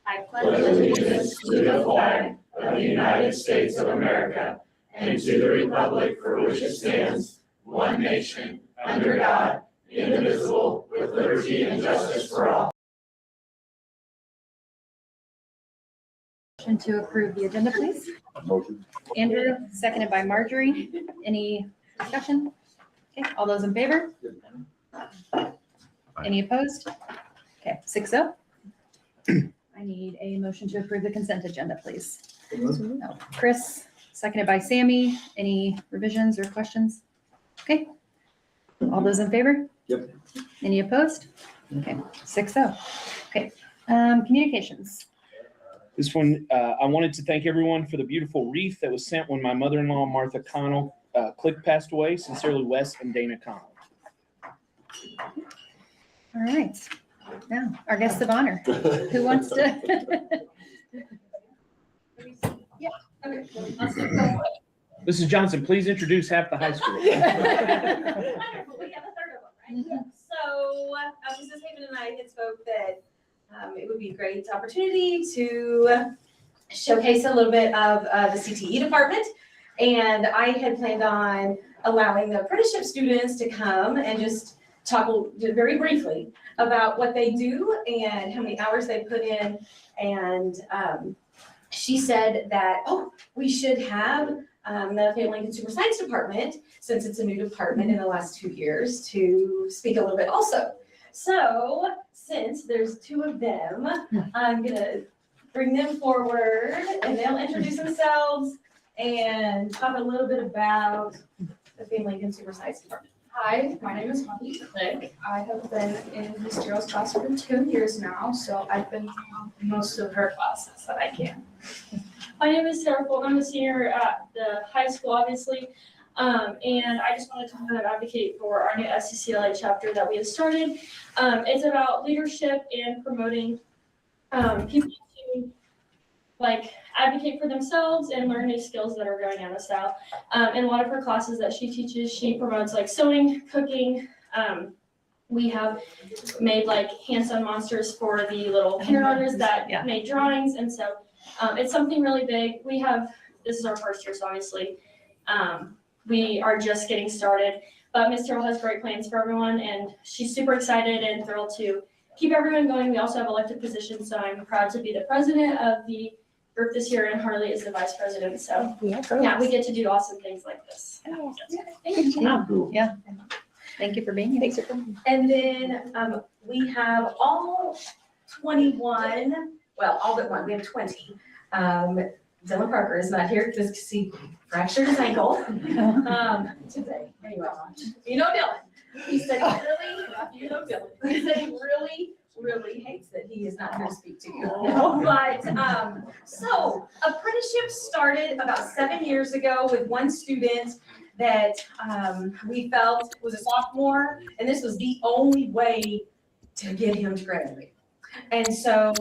I pledge allegiance to the flag of the United States of America and to the republic for which it stands, one nation, under God, indivisible, with liberty and justice for all. Motion to approve the agenda, please. Motion. Andrew, seconded by Marjorie. Any discussion? Okay, all those in favor? Any opposed? Okay, 6-0. I need a motion to approve the consent agenda, please. No. Chris, seconded by Sammy. Any revisions or questions? Okay. All those in favor? Yep. Any opposed? Okay, 6-0. Okay, communications. This one, I wanted to thank everyone for the beautiful wreath that was sent when my mother-in-law, Martha Connell, Click passed away. Sincerely, Wes and Dana Connell. All right. Now, our guest of honor. Who wants to? Yeah. Okay. Mrs. Johnson, please introduce half the high school. Wonderful. We have a third of them, right? Mhm. So Mrs. Haven and I had spoke that it would be a great opportunity to showcase a little bit of the CTE department. And I had planned on allowing the apprenticeship students to come and just talk very briefly about what they do and how many hours they put in. And she said that, we should have the Family and Consumer Science Department, since it's a new department in the last 2 years, to speak a little bit also. So since there's two of them, I'm gonna bring them forward and they'll introduce themselves and talk a little bit about the Family and Consumer Science Department. Hi, my name is Molly Click. I have been in Ms. Daryl's class for 2 years now, so I've been on most of her classes that I can. My name is Sarah Fulton. I'm a senior at the high school, obviously. And I just wanted to kind of advocate for our new SCCLA chapter that we have started. It's about leadership and promoting people to advocate for themselves and learn new skills that are going out of style. In a lot of her classes that she teaches, she promotes sewing, cooking. We have made hand-sewn monsters for the little kindergartners that made drawings. And so it's something really big. This is our first year, so obviously we are just getting started. But Ms. Terrell has great plans for everyone, and she's super excited and thrilled to keep everyone going. We also have elected positions, so I'm proud to be the president of the group this year, and Harley is the vice president. So yeah, we get to do awesome things like this. Thank you. Yeah. Thank you for being here. Thanks for coming. And then we have all 21, well, all but one, we have 20. Dylan Parker is not here because he fractured his ankle today. Anyway, you know Dylan. He said he really hates that he is not here to speak to you. But so apprenticeship started about 7 years ago with one student that we felt was a sophomore, and this was the only way to get him to graduate. And so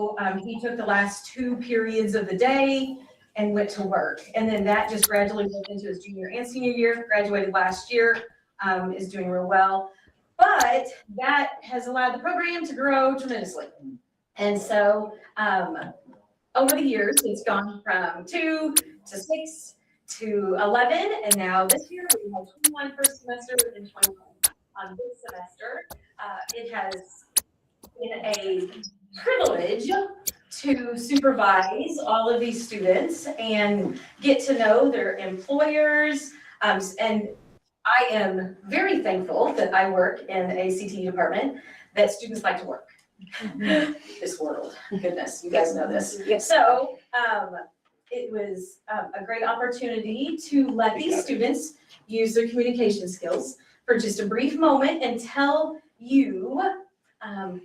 he took the last 2 periods of the day and went to work. And then that just gradually moved into his junior and senior year, graduated last year, is doing real well. But that has allowed the program to grow tremendously. And so over the years, it's gone from 2 to 6 to 11. And now this year, we have 21 first semester and 21 on this semester. It has been a privilege to supervise all of these students and get to know their employers. And I am very thankful that I work in a CTE department that students like to work. This world, goodness, you guys know this. Yes. So it was a great opportunity to let these students use their communication skills for just a brief moment and tell you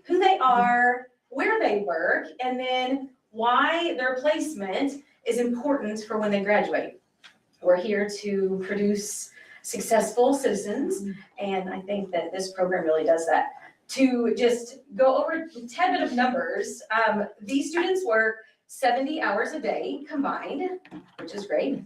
who they are, where they work, and then why their placement is important for when they graduate. We're here to produce successful citizens, and I think that this program really does that. To just go over a tad bit of numbers, these students work 70 hours a day combined, which is great.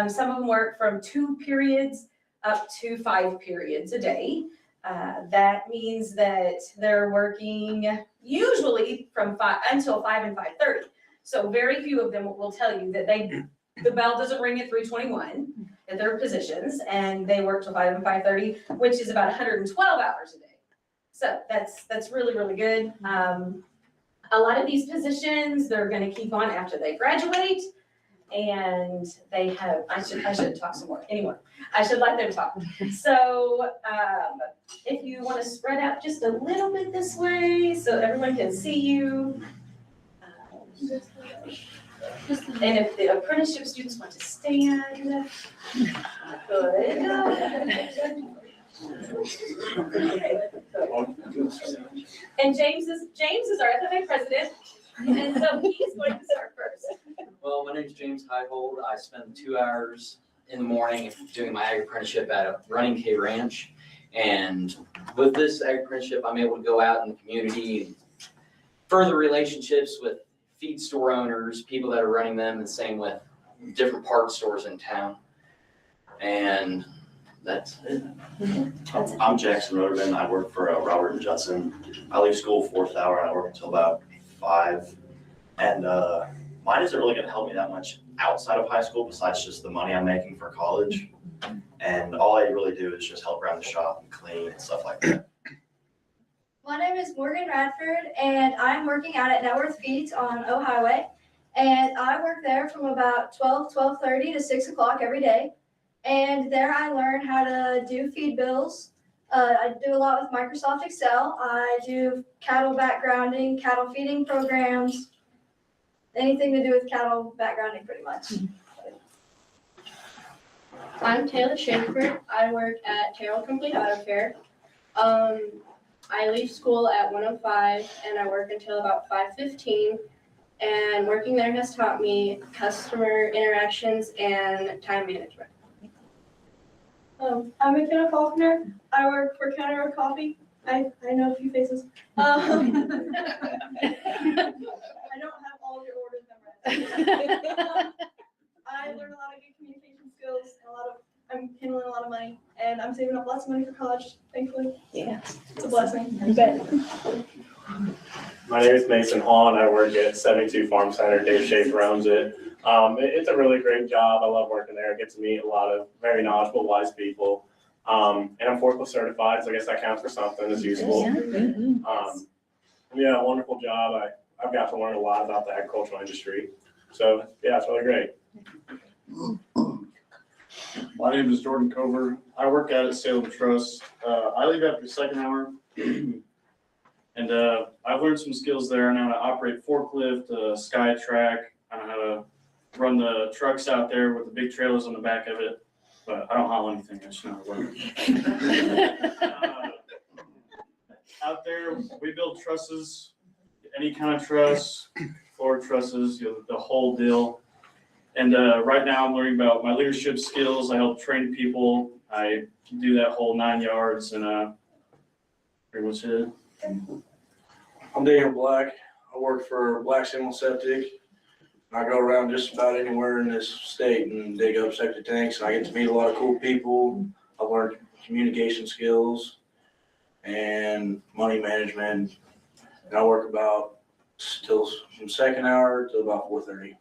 Some of them work from 2 periods up to 5 periods a day. That means that they're working usually from 5 until 5 and 5:30. So very few of them will tell you that the bell doesn't ring at 3:21 at their positions, and they work till 5 and 5:30, which is about 112 hours a day. So that's really, really good. A lot of these positions, they're gonna keep on after they graduate. And they have, I should talk some more. Anyway, I should let them talk. So, if you want to spread out just a little bit this way so everyone can see you. And if the apprenticeship students want to stand, good. And James is our FFA president, and so he's going to start first. Well, my name's James Highhold. I spend 2 hours in the morning doing my ag apprenticeship at a Running K Ranch. And with this ag apprenticeship, I'm able to go out in the community and further relationships with feed store owners, people that are running them, and same with different parts stores in town. And that's it. I'm Jackson Roderman. I work for Robert and Judson. I leave school 4th hour and I work until about 5. And mine isn't really going to help me that much outside of high school besides just the money I'm making for college. And all I really do is just help around the shop and clean and stuff like that. My name is Morgan Radford, and I'm working out at Networth Feeds on O Highway. And I work there from about 12:30 to 6 o'clock every day. And there I learn how to do feed bills. I do a lot with Microsoft Excel. I do cattle backgrounding, cattle feeding programs, anything to do with cattle backgrounding pretty much. I'm Taylor Schaefer. I work at Terrell Complete Auto Care. I leave school at 1:05 and I work until about 5:15. And working there has taught me customer interactions and time management. I'm McKenna Faulkner. I work for Counter of Coffee. I know a few faces. I don't have all of your orders memorized. I learned a lot of good communication skills and I'm handling a lot of money, and I'm saving up lots of money for college, thankfully. Yeah. It's a blessing. You bet. My name is Mason Hahn. I work at 72 Farm Center. Dave Schaefer owns it. It's a really great job. I love working there. I get to meet a lot of very knowledgeable, wise people. And I'm forklift certified, so I guess that counts for something. It's useful. Yeah, wonderful job. I've got to learn a lot about the agricultural industry. So yeah, it's really great. My name is Jordan Cover. I work out at Salem Trust. I leave after the 2nd hour. And I've learned some skills there. I know how to operate forklift, SkyTrack. I know how to run the trucks out there with the big trailers on the back of it. But I don't haul anything. I just know how to work. Out there, we build trusses, any kind of truss, floor trusses, the whole deal. And right now I'm learning about my leadership skills. I help train people. I do that whole 9 yards and pretty much it. I'm Daniel Black. I work for Black Signal Septic. I go around just about anywhere in this state and dig up septic tanks. And I get to meet a lot of cool people. I learned communication skills and money management. And I work about till from 2nd hour to about 4:30.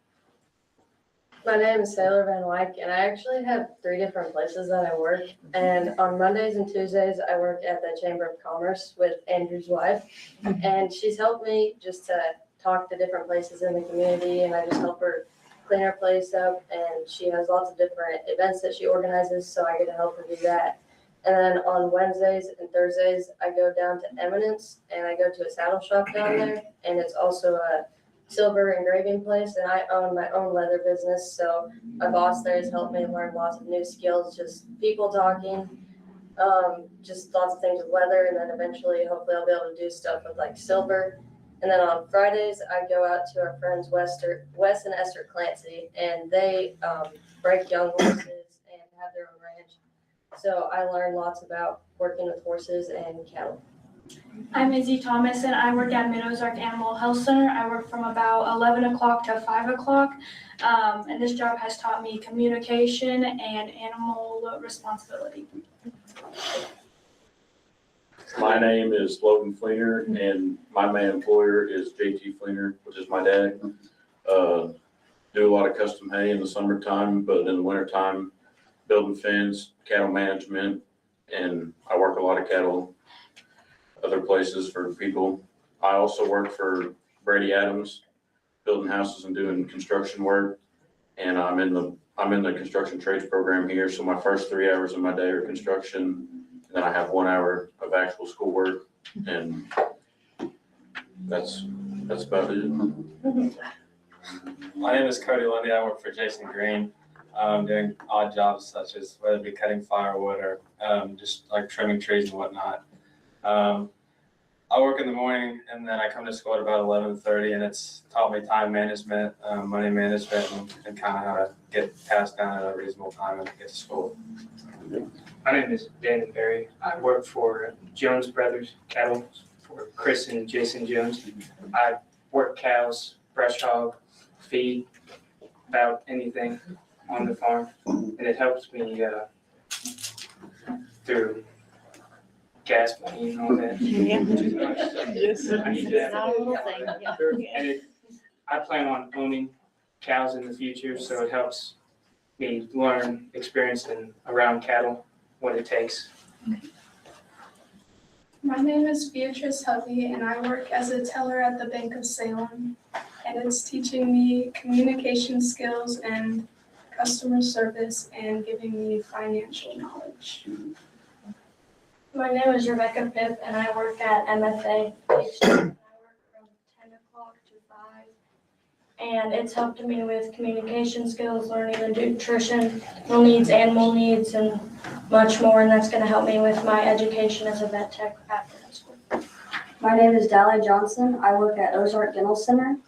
My name is Sailor Van Wyck, and I actually have 3 different places that I work. And on Mondays and Tuesdays, I work at the Chamber of Commerce with Andrew's wife. And she's helped me just to talk to different places in the community, and I just help her clean her place up. And she has lots of different events that she organizes, so I get to help her do that. And then on Wednesdays and Thursdays, I go down to Eminence, and I go to a saddle shop down there. And it's also a silver engraving place, and I own my own leather business. So my boss there has helped me learn lots of new skills, just people talking, just lots of things with leather. And then eventually, hopefully I'll be able to do stuff with like silver. And then on Fridays, I go out to our friends Wes and Esther Clancy, and they break young horses and have their own ranch. So I learn lots about working with horses and cattle. I'm Izzy Thomas, and I work at Mid-Ozark Animal Health Center. I work from about 11 o'clock to 5 o'clock, and this job has taught me communication and animal responsibility. My name is Logan Fleener, and my main employer is JT Fleener, which is my dad. Do a lot of custom hay in the summertime, but in the wintertime, building fence, cattle management, and I work a lot of cattle other places for people. I also work for Brady Adams, building houses and doing construction work. And I'm in the construction trades program here, so my first 3 hours of my day are construction, and then I have 1 hour of actual school work, and that's about it. My name is Cody Lundy. I work for Jason Green, doing odd jobs such as whether it be cutting firewood or just like trimming trees and whatnot. I work in the morning and then I come to school at about 11:30, and it's taught me time management, money management, and kind of how to get tasks done at a reasonable time and get to school. My name is Danny Berry. I work for Jones Brothers Cattle for Chris and Jason Jones. I work cows, brush hog, feed, about anything on the farm, and it helps me through gas money and all that. Yes. I need that. And I plan on owning cows in the future, so it helps me learn experience around cattle, what it takes. My name is Beatrice Hovey, and I work as a teller at the Bank of Salem. And it's teaching me communication skills and customer service and giving me financial knowledge. My name is Rebecca Pip, and I work at MFA. I work from 10 o'clock to 5. And it's helped me with communication skills, learning the nutritional needs, animal needs, and much more. And that's going to help me with my education as a vet tech after high school. My name is Dally Johnson. I work at Ozark Dental Center.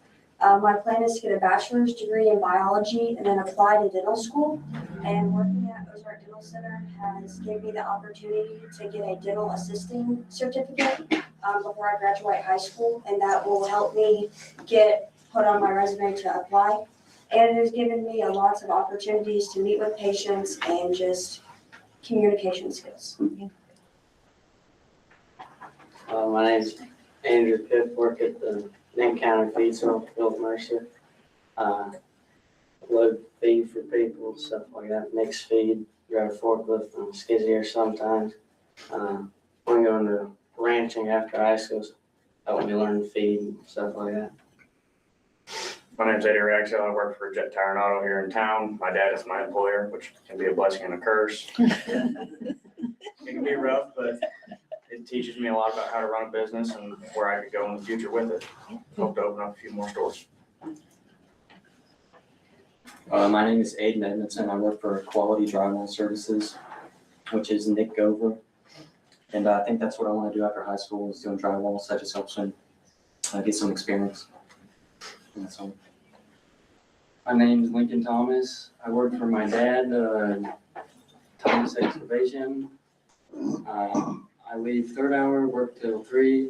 My plan is to get a bachelor's degree in biology and then apply to dental school. And working at Ozark Dental Center has given me the opportunity to get a dental assisting certificate before I graduate high school, and that will help me get put on my resume to apply. And it has given me lots of opportunities to meet with patients and just communication skills. My name is Andrew Pitt, work at the County Feed Store, Philip Mercer. Load feed for people, stuff like that, mix feed, drive a forklift and skid steer sometimes. I'm going to ranching after high school, so I want to learn feed and stuff like that. My name's Eddie Raxel. I work for Jet Tire and Auto here in town. My dad is my employer, which can be a blessing and a curse. It can be rough, but it teaches me a lot about how to run a business and where I could go in the future with it. Hope to open up a few more stores. My name is Aiden Edmondson. I work for Quality Drywall Services, which is Nick Gover. And I think that's what I want to do after high school, is doing drywall, so that just helps me get some experience. And that's all. My name is Lincoln Thomas. I work for my dad, Thomas Excavation. I leave third hour, work till 3.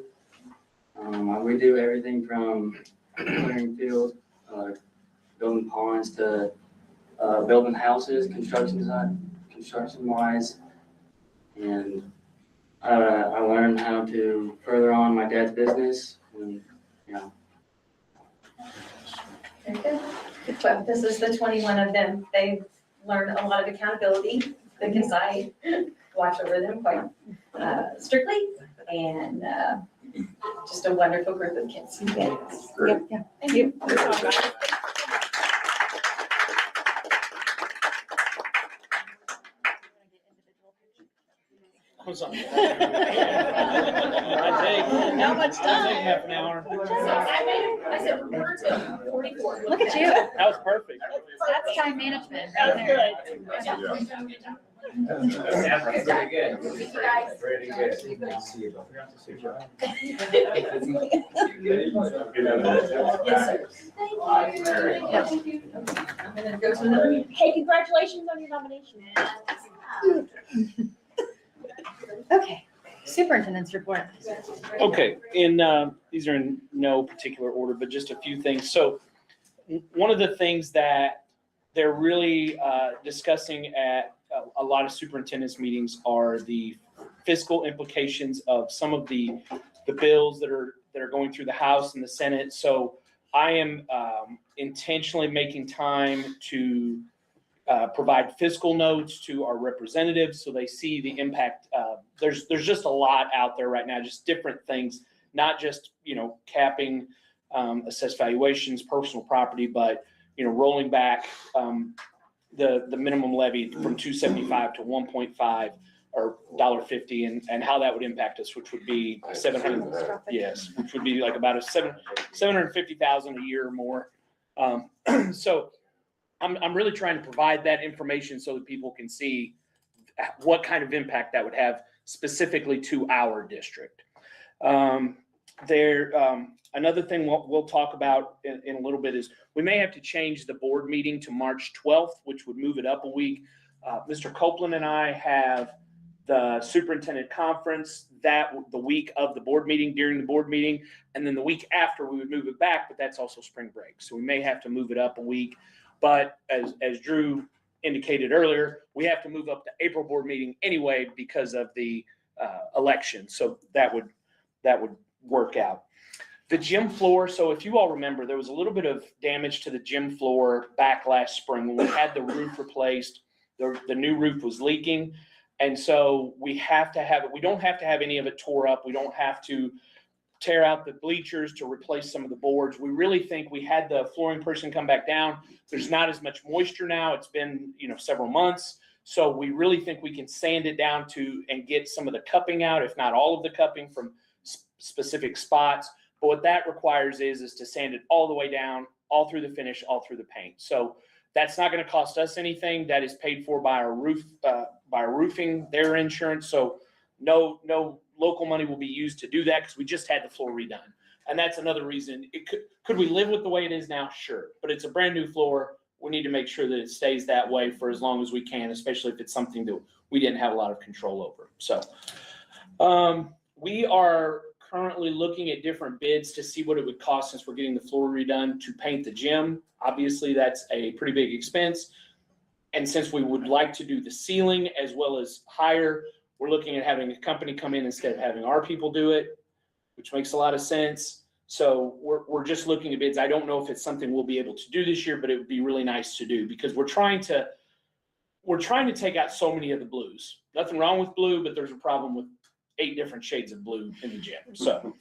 We do everything from clearing field, building ponds to building houses, construction wise. And I learned how to further on my dad's business, and Very good. Well, this is the 21 of them. They've learned a lot of accountability. The kids I watch over them quite strictly, and just a wonderful group of kids. Great. Yeah. Thank you. How much time? Half an hour. I said, we're to 44. Look at you. That was perfect. That's time management right there. Very good. Very good. Yes, sir. Thank you. I'm gonna go to another meeting. Hey, congratulations on your nomination. Okay, superintendent's report. Okay, these are in no particular order, but just a few things. So one of the things that they're really discussing at a lot of superintendent's meetings are the fiscal implications of some of the bills that are going through the House and the Senate. So I am intentionally making time to provide fiscal notes to our representatives so they see the impact. There's just a lot out there right now, just different things, not just, capping assessed valuations, personal property, but, rolling back the minimum levy from 275 to 1.5 or $1.50 and how that would impact us, which would be 700, yes, which would be like about $750,000 a year or more. So I'm really trying to provide that information so that people can see what kind of impact that would have specifically to our district. Another thing we'll talk about in a little bit is we may have to change the board meeting to March 12th, which would move it up a week. Mr. Copeland and I have the superintendent conference the week of the board meeting, during the board meeting, and then the week after we would move it back, but that's also spring break. So we may have to move it up a week. But as Drew indicated earlier, we have to move up the April board meeting anyway because of the election. So that would work out. The gym floor, so if you all remember, there was a little bit of damage to the gym floor back last spring when we had the roof replaced. The new roof was leaking. And so we have to have it. We don't have to have any of it tore up. We don't have to tear out the bleachers to replace some of the boards. We really think we had the flooring person come back down. There's not as much moisture now. It's been, several months. So we really think we can sand it down and get some of the cupping out, if not all of the cupping from specific spots. But what that requires is to sand it all the way down, all through the finish, all through the paint. So that's not going to cost us anything. That is paid for by our roofing, their insurance. So no local money will be used to do that because we just had the floor redone. And that's another reason. Could we live with the way it is now? Sure. But it's a brand new floor. We need to make sure that it stays that way for as long as we can, especially if it's something that we didn't have a lot of control over. So we are currently looking at different bids to see what it would cost since we're getting the floor redone to paint the gym. Obviously, that's a pretty big expense. And since we would like to do the ceiling as well as hire, we're looking at having a company come in instead of having our people do it, which makes a lot of sense. So we're just looking at bids. I don't know if it's something we'll be able to do this year, but it would be really nice to do because we're trying to take out so many of the blues. Nothing wrong with blue, but there's a problem with 8 different shades of blue in the gym. So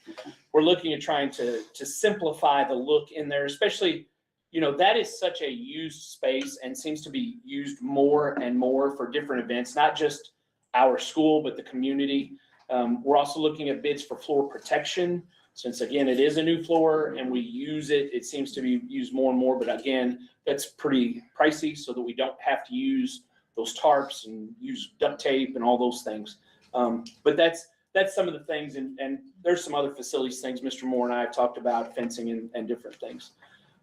we're looking at trying to simplify the look in there, especially, that is such a used space and seems to be used more and more for different events, not just our school, but the community. We're also looking at bids for floor protection. Since again, it is a new floor and we use it, it seems to be used more and more, but again, that's pretty pricey so that we don't have to use those tarps and use duct tape and all those things. But that's some of the things, and there's some other facilities things Mr. Moore and I have talked about, fencing and different things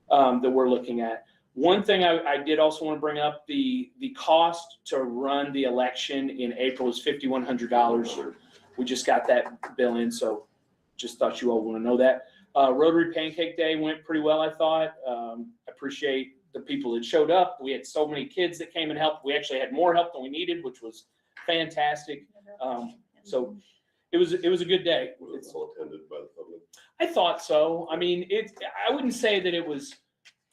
that we're looking at. One thing I did also want to bring up, the cost to run the election in April is $5,100. We just got that bill in, so just thought you all want to know that. Rotary Pancake Day went pretty well, I thought. Appreciate the people that showed up. We had so many kids that came and helped. We actually had more help than we needed, which was fantastic. So it was a good day. Was it well attended by the public? I thought so. I mean, I wouldn't say that it was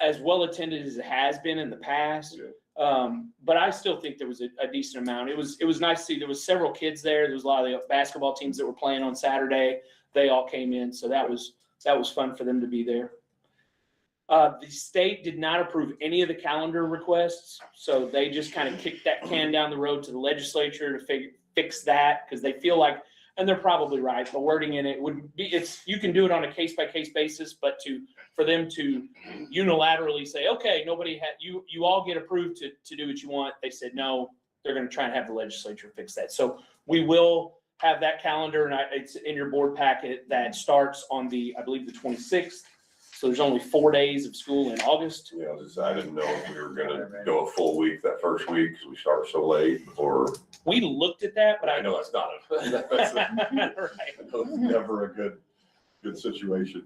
as well attended as it has been in the past. Yeah. But I still think there was a decent amount. It was nice to see there was several kids there. There was a lot of the basketball teams that were playing on Saturday. They all came in, so that was fun for them to be there. The state did not approve any of the calendar requests, so they just kind of kicked that can down the road to the legislature to fix that because they feel like, and they're probably right, the wording in it would be, you can do it on a case-by-case basis, but for them to unilaterally say, okay, you all get approved to do what you want, they said no, they're going to try and have the legislature fix that. So we will have that calendar, and it's in your board packet that starts on I believe the 26th. So there's only 4 days of school in August. Yeah, I didn't know if we were gonna go a full week that first week because we start so late, or. We looked at that, but I know that's not right. Never a good situation.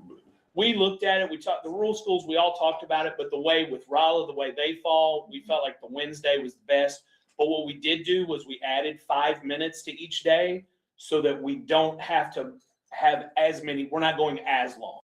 We looked at it. We talked the rural schools. We all talked about it, but the way with Rolla, the way they fall, we felt like the Wednesday was the best. But what we did do was we added 5 minutes to each day. so that we don't have to have as many, we're not going as long.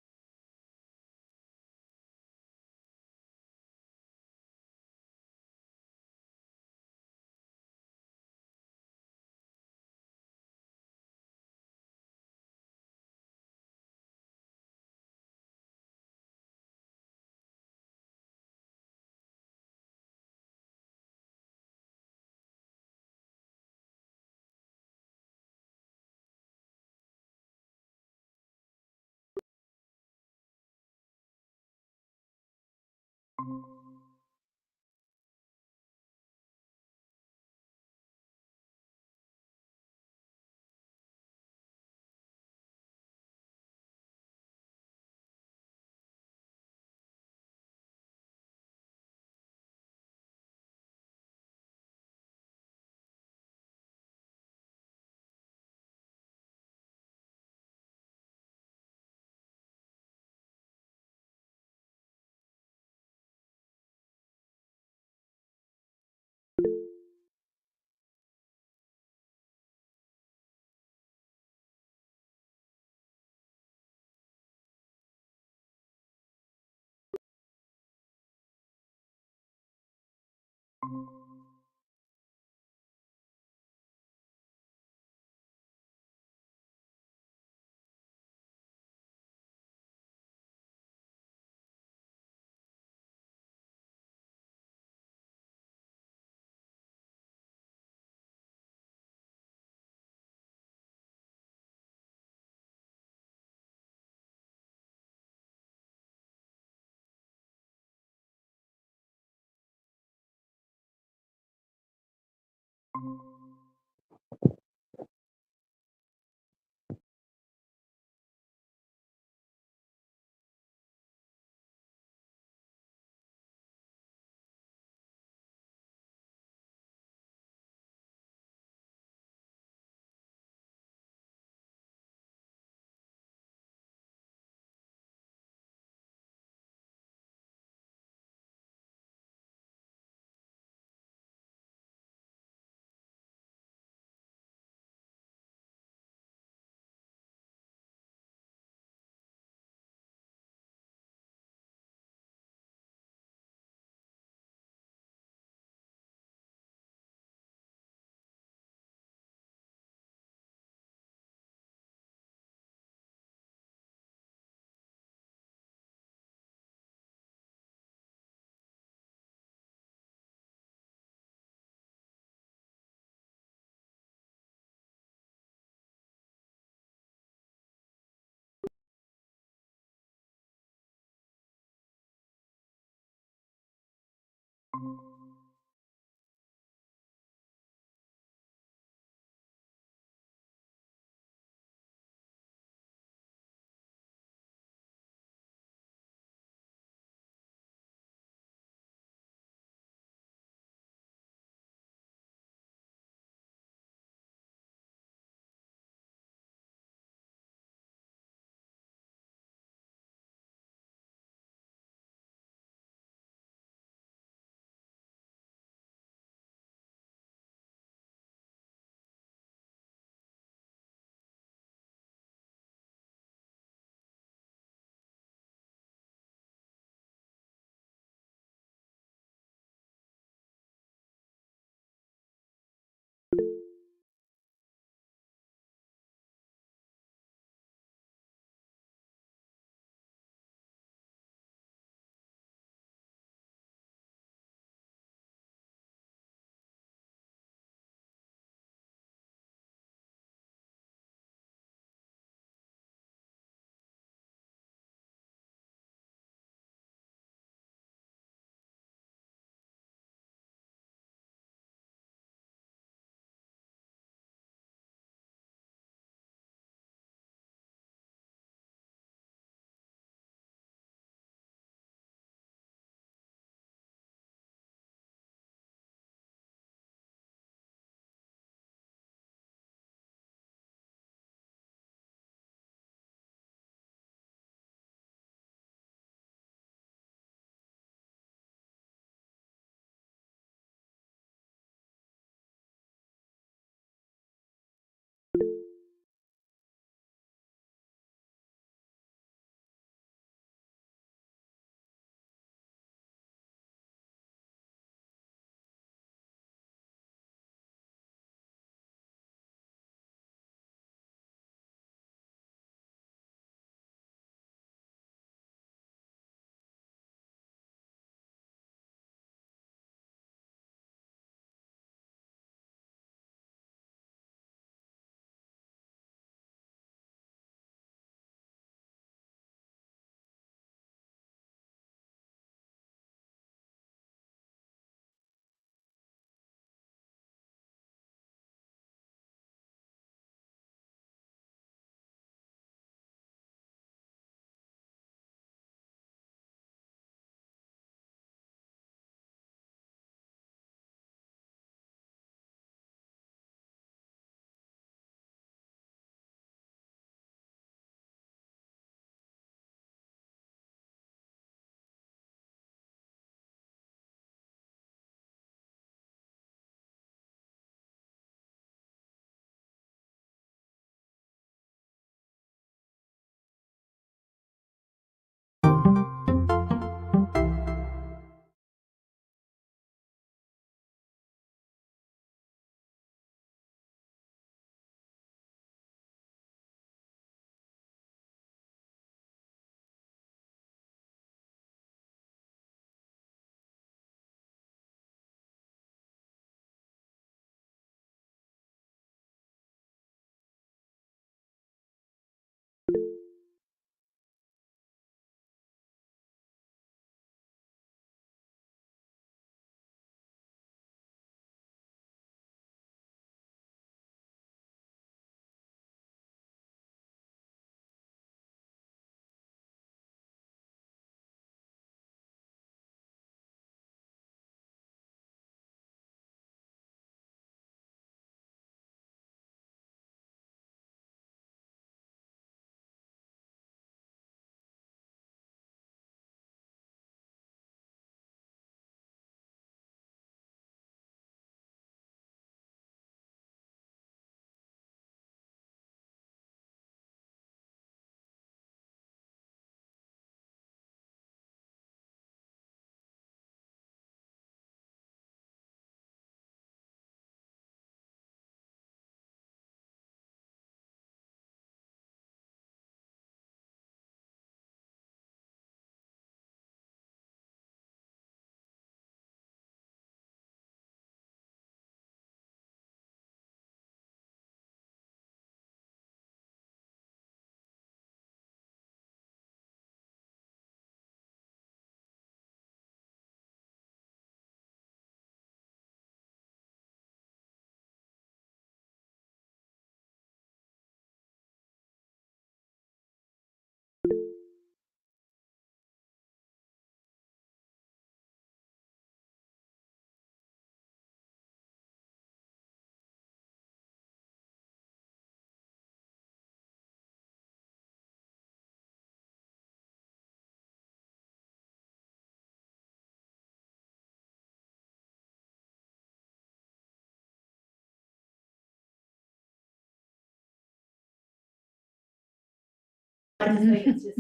I just think it's just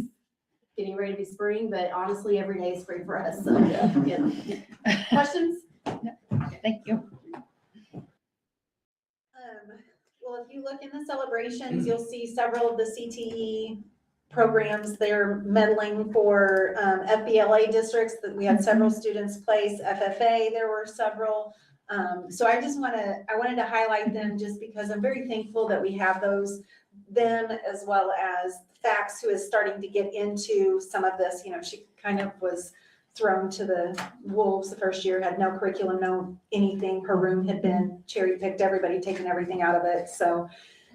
getting ready to be spring, but honestly, every day is spring for us, so, yeah. Questions? Thank you. Well, if you look in the celebrations, you'll see several of the CTE programs. They're medaling for FBLA districts, that we had several students place. FFA, there were several. So I wanted to highlight them just because I'm very thankful that we have those, them as well as Fax, who is starting to get into some of this. You know, she kind of was thrown to the wolves the first year, had no curriculum, no anything. Her room had been cherry picked, everybody taken everything out of it. So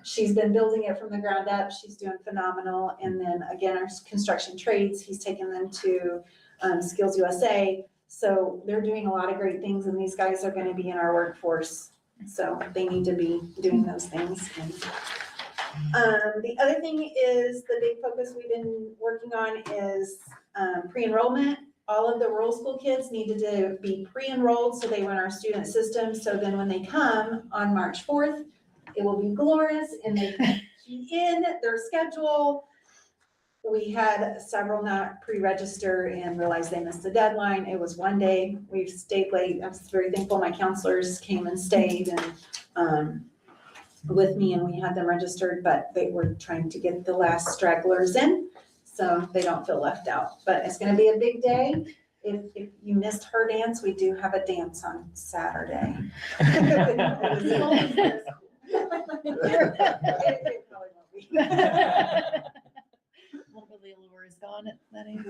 she's been building it from the ground up. She's doing phenomenal. And then again, our construction trades, he's taken them to Skills USA. So they're doing a lot of great things, and these guys are going to be in our workforce. So they need to be doing those things. And, the other thing is the big focus we've been working on is pre-enrollment. All of the rural school kids needed to be pre-enrolled so they were in our student system. So then when they come on March 4th, it will be glorious and they can be in their schedule. We had several not pre-register and realized they missed the deadline. It was one day. We stayed late. I was very thankful my counselors came and stayed and with me, and we had them registered, but they were trying to get the last stragglers in so they don't feel left out. But it's gonna be a big day. If you missed her dance, we do have a dance on Saturday. It probably won't be. A little bit of the allure is gone at that age.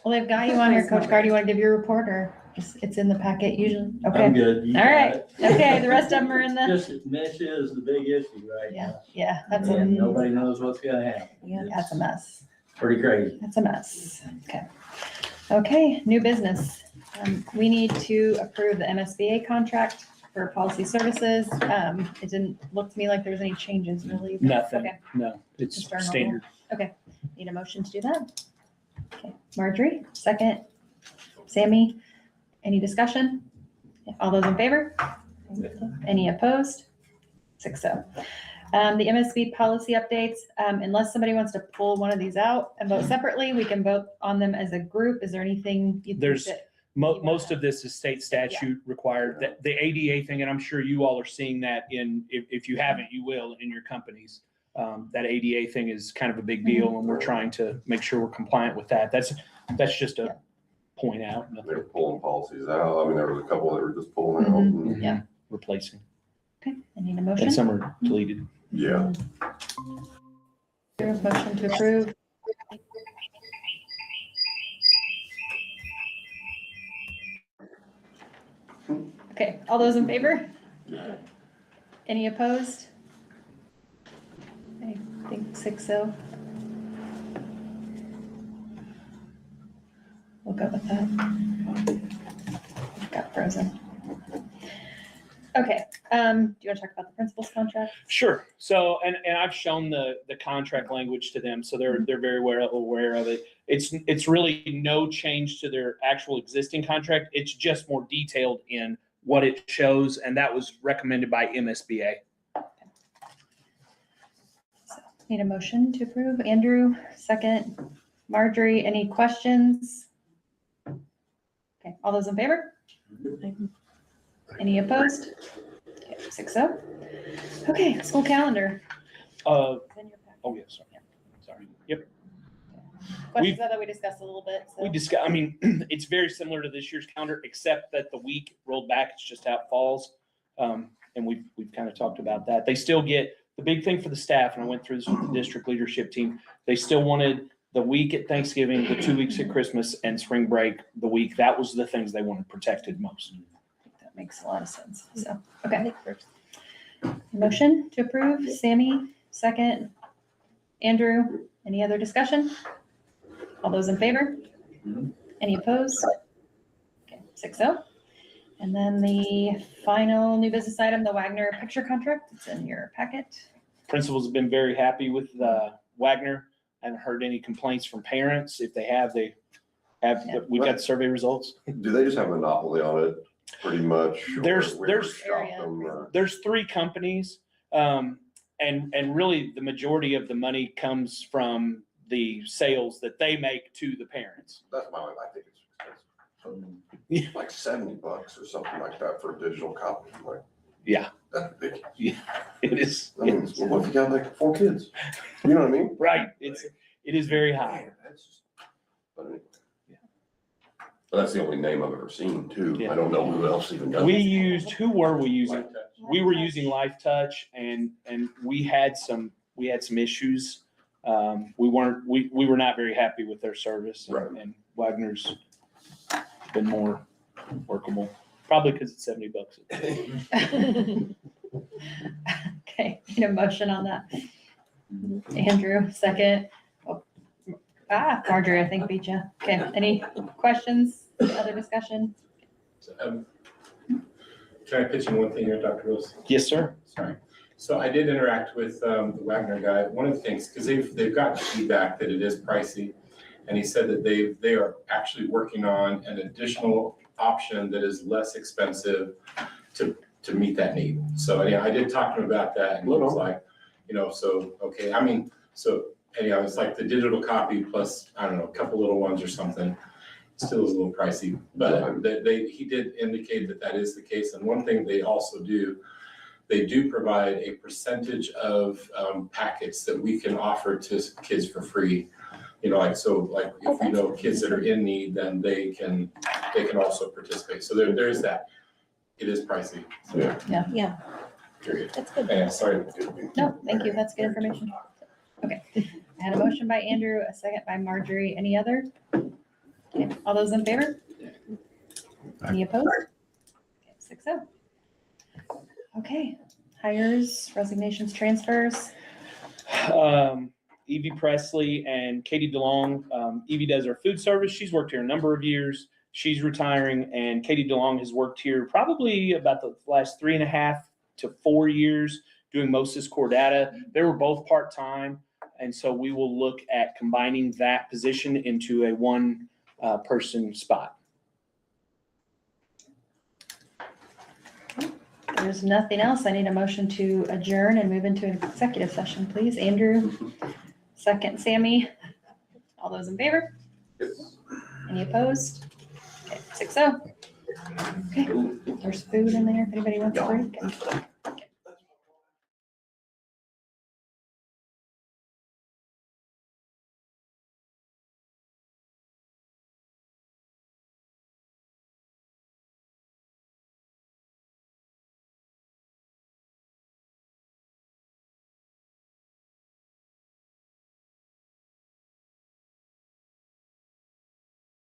Well, they've got you on here, Coach Carr. Do you want to give your report, or just, it's in the packet usually? Okay. I'm good. You All got right. it. Okay, the rest of them are in the. Just dementia is the big issue right now. Yeah, that's And nobody knows what's gonna happen. Yeah, that's a mess. Pretty crazy. That's a mess. Okay. Okay, new business. We need to approve the MSBA contract for policy services. It didn't look to me like there was any changes really. Nothing. Okay. No, it's Just our normal. standard. Okay, need a motion to do that? Okay, Marjorie, second. Sammy, any discussion? All those in favor? Any opposed? 6-0. The MSB policy updates, unless somebody wants to pull one of these out and vote separately, we can vote on them as a group. Is there anything you think There's that? most of this is state statute required. That the ADA thing, and I'm sure you all are seeing that in, if you haven't, you will in your companies. That ADA thing is kind of a big deal, and we're trying to make sure we're compliant with that. That's just a point out. They're pulling policies out. I mean, there was a couple that were just pulling out. and- Yeah. Replacing. Okay, I need a motion. And some are deleted. Yeah. Motion to approve. Okay, all those in favor? Any opposed? I think 6-0. We'll go with that. Got frozen. Okay, do you want to talk about the principal's contract? Sure. So, and I've shown the contract language to them, so they're very aware of it. It's really no change to their actual existing contract. It's just more detailed in what it shows, and that was recommended by MSBA. Need a motion to approve. Andrew, second. Marjorie, any questions? Okay, all those in favor? Any opposed? Okay, 6-0. Okay, school calendar. Oh, yeah, sorry. Yep. Questions that we discussed a little bit. So. We discuss, I mean, it's very similar to this year's calendar, except that the week rolled back. It's just how it falls. And we've kind of talked about that. They still get, the big thing for the staff, and I went through this with the district leadership team, they still wanted the week at Thanksgiving, the 2 weeks at Christmas, and spring break the week. That was the things they wanted protected most. I think that makes a lot of sense. So, okay. Motion to approve. Sammy, second. Andrew, any other discussion? All those in favor? Any opposed? Okay, 6-0. And then the final new business item, the Wagner picture contract. It's in your packet. Principals have been very happy with Wagner. I haven't heard any complaints from parents. If they have, we got survey results. Do they just have a monopoly on it pretty much? There's 3 companies. And really, the majority of the money comes from the sales that they make to the parents. That's my, I think it's expensive. Like $70 or something like that for a digital copy, like. Yeah. That's ridiculous. Yeah, it is. I mean, what if you got like 4 kids? You know what I mean? Right, it is very high. But anyway. But that's the only name I've ever seen too. I don't know who else even does it. Who were we using? We were using Life Touch and we had some issues. We were not very happy with their service and Wagner's been more workable, probably because it's $70. Okay, need a motion on that. Andrew, second. Marjorie, I think beat you. Okay, any questions, other discussion? Can I pitch in one thing here, Dr. Wilson? Yes, sir. Sorry. So I did interact with the Wagner guy. One of the things, because they've gotten feedback that it is pricey, and he said that they are actually working on an additional option that is less expensive to meet that need. So anyhow, I did talk to him about that, and he was like, so okay. I mean, so anyhow, it's like the digital copy plus, I don't know, a couple little ones or something. Still is a little pricey, but he did indicate that is the case. And one thing they also do, they do provide a percentage of packets that we can offer to kids for free. If kids that are in need, then they can also participate. So there's that. It is pricey. So, Yeah. Period. That's good. Yeah, sorry. No, thank you. That's good information. Okay. I had a motion by Andrew, a second by Marjorie. Any other? Okay. All those in favor? Any opposed? 6-0. Okay. Hires, resignations, transfers. Evie Presley and Katie DeLong. Evie does our food service. She's worked here a number of years. She's retiring, and Katie DeLong has worked here probably about the last 3.5 to 4 years doing Moses core data. They were both part-time, and so we will look at combining that position into a one person spot. There's nothing else. I need a motion to adjourn and move into an executive session, please. Andrew, second, Sammy. All those in favor? Yes. Any opposed? Okay, 6-0. Okay, there's food in there if anybody wants a break.